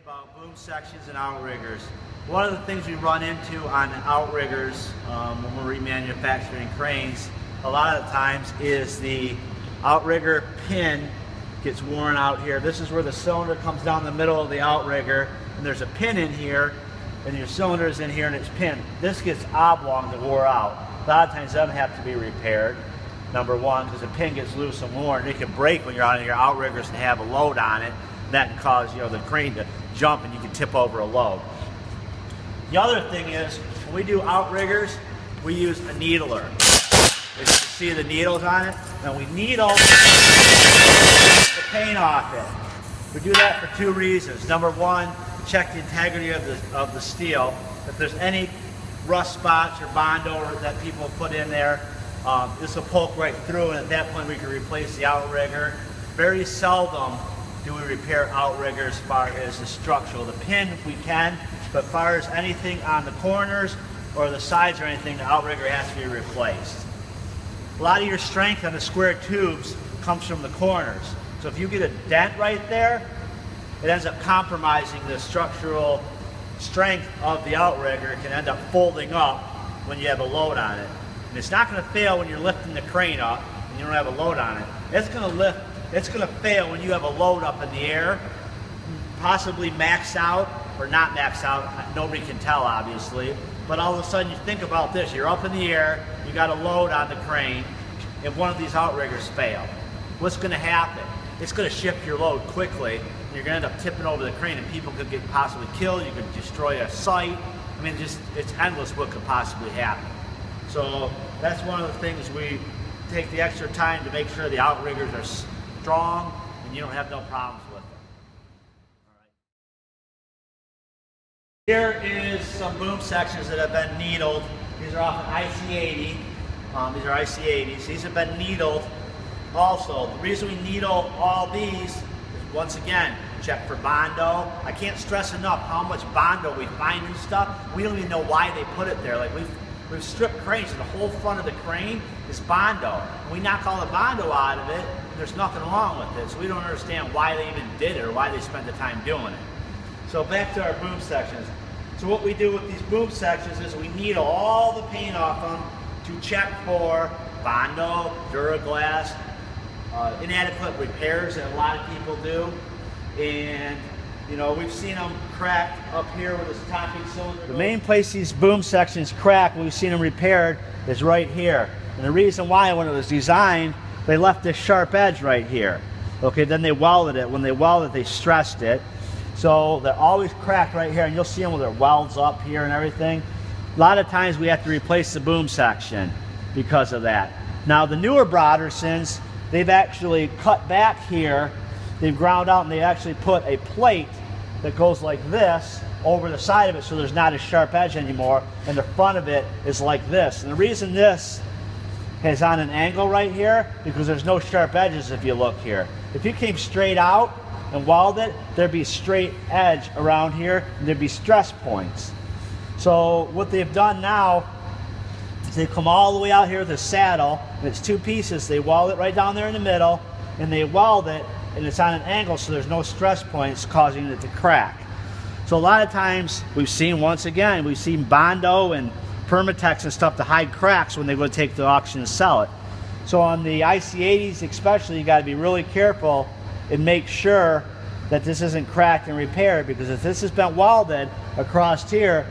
About boom sections and outriggers. One of the things we run into on outriggers when we're remanufacturing cranes a lot of the times is the outrigger pin gets worn out here. This is where the cylinder comes down the middle of the outrigger, and there's a pin in here, and your cylinder is in here and it's pinned. This gets oblong and wore out. A lot of times them have to be repaired. Number one, because the pin gets loose and worn. It can break when you're on your outriggers and have a load on it. That can cause the crane to jump and you can tip over a load. The other thing is, when we do outriggers, we use a needler. As you can see the needles on it, and we needle the paint off it. We do that for two reasons. Number one, to check the integrity of the steel. If there's any rust spots or Bondo that people put in there, this will poke right through, and at that point we can replace the outrigger. Very seldom do we repair outriggers as far as the structural. The pin we can, but as far as anything on the corners or the sides or anything, the outrigger has to be replaced. A lot of your strength on the square tubes comes from the corners. So if you get a dent right there, it ends up compromising the structural strength of the outrigger. It can end up folding up when you have a load on it. And it's not going to fail when you're lifting the crane up and you don't have a load on it. It's going to lift. It's going to fail when you have a load up in the air, possibly maxed out or not maxed out. Nobody can tell, obviously. But all of a sudden, you think about this. You're up in the air, you got a load on the crane, and one of these outriggers fail. What's going to happen? It's going to shift your load quickly, and you're going to end up tipping over the crane, and people could get possibly killed. You could destroy a site. I mean, it's endless what could possibly happen. So that's one of the things we take the extra time to make sure the outriggers are strong and you don't have no problems with them. All right. Here is some boom sections that have been needled. These are off an IC80. These are IC80s. These have been needled also. The reason we needle all these is, once again, check for Bondo. I can't stress enough how much Bondo we find in stuff. We don't even know why they put it there. Like we've stripped cranes, and the whole front of the crane is Bondo. We knock all the Bondo out of it, and there's nothing wrong with it. So we don't understand why they even did it or why they spent the time doing it. So back to our boom sections. So what we do with these boom sections is we needle all the paint off them to check for Bondo, Duraglass, inadequate repairs that a lot of people do. And we've seen them cracked up here with this topping cylinder. The main place these boom sections crack, we've seen them repaired, is right here. And the reason why, when it was designed, they left this sharp edge right here. Okay, then they welded it. When they welded, they stressed it. So they're always cracked right here, and you'll see them with their welds up here and everything. A lot of times we have to replace the boom section because of that. Now the newer Brodersons, they've actually cut back here. They've ground out, and they actually put a plate that goes like this over the side of it, so there's not a sharp edge anymore, and the front of it is like this. And the reason this is on an angle right here, because there's no sharp edges if you look here. If you came straight out and welded it, there'd be a straight edge around here, and there'd be stress points. So what they've done now is they've come all the way out here with a saddle, and it's two pieces. They weld it right down there in the middle, and they weld it, and it's on an angle, so there's no stress points causing it to crack. So a lot of times we've seen Bondo and Permatex and stuff to hide cracks when they go to take the auction and sell it. So on the IC80s especially, you got to be really careful and make sure that this isn't cracked and repaired, because if this has been welded across here,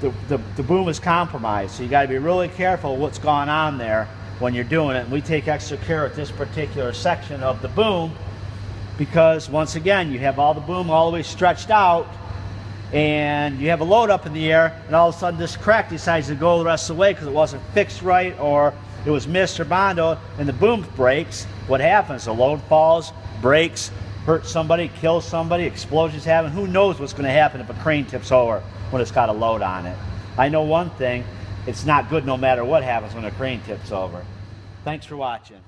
the boom is compromised. So you got to be really careful what's going on there when you're doing it. And we take extra care with this particular section of the boom, because once again, you have all the boom all the way stretched out, and you have a load up in the air, and all of a sudden this crack decides to go the rest of the way because it wasn't fixed right, or it was missed or Bondo, and the boom breaks. What happens? The load falls, breaks, hurts somebody, kills somebody, explosions happen. Who knows what's going to happen if a crane tips over when it's got a load on it. I know one thing, it's not good no matter what happens when a crane tips over. Thanks for watching.